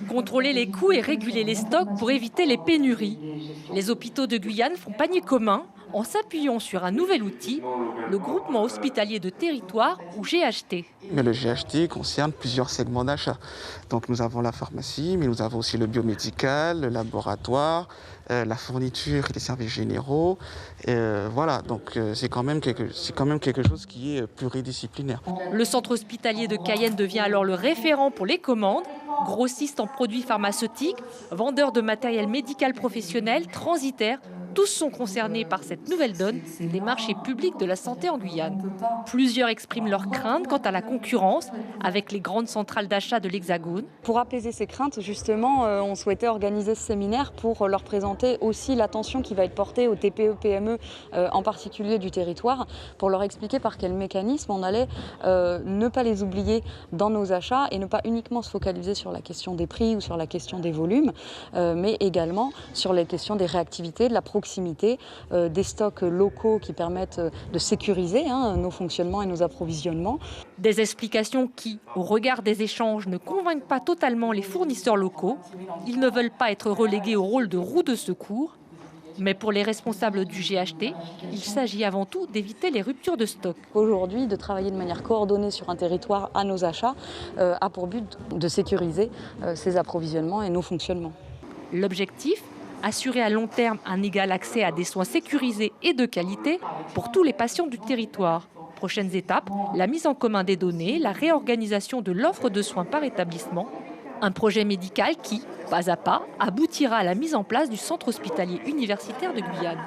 Contrôler les coûts et réguler les stocks pour éviter les pénuries. Les hôpitaux de Guyane font panier commun en s'appuyant sur un nouvel outil, le groupement hospitalier de territoire ou GHT. Mais le GHT concerne plusieurs segments d'achat. Donc nous avons la pharmacie, mais nous avons aussi le biomédical, le laboratoire, la fourniture et les services généraux. Voilà, donc c'est quand même quelque chose qui est pluridisciplinaire. Le centre hospitalier de Cayenne devient alors le référent pour les commandes, grossiste en produits pharmaceutiques, vendeur de matériel médical professionnel, transitaire. Tous sont concernés par cette nouvelle donne des marchés publics de la santé en Guyane. Plusieurs expriment leurs craintes quant à la concurrence avec les grandes centrales d'achat de l'Hexagone. Pour apaiser ces craintes, justement, on souhaitait organiser ce séminaire pour leur présenter aussi l'attention qui va être portée aux TPE-PME, en particulier du territoire, pour leur expliquer par quel mécanisme on allait ne pas les oublier dans nos achats et ne pas uniquement se focaliser sur la question des prix ou sur la question des volumes, mais également sur les questions des réactivités, de la proximité, des stocks locaux qui permettent de sécuriser nos fonctionnements et nos approvisionnements. Des explications qui, au regard des échanges, ne convainquent pas totalement les fournisseurs locaux. Ils ne veulent pas être relégués au rôle de roue de secours. Mais pour les responsables du GHT, il s'agit avant tout d'éviter les ruptures de stock. Aujourd'hui, de travailler de manière coordonnée sur un territoire à nos achats a pour but de sécuriser ces approvisionnements et nos fonctionnements. L'objectif ? Assurer à long terme un égal accès à des soins sécurisés et de qualité pour tous les patients du territoire. Prochaines étapes, la mise en commun des données, la réorganisation de l'offre de soins par établissement. Un projet médical qui, pas à pas, aboutira à la mise en place du centre hospitalier universitaire de Guyane.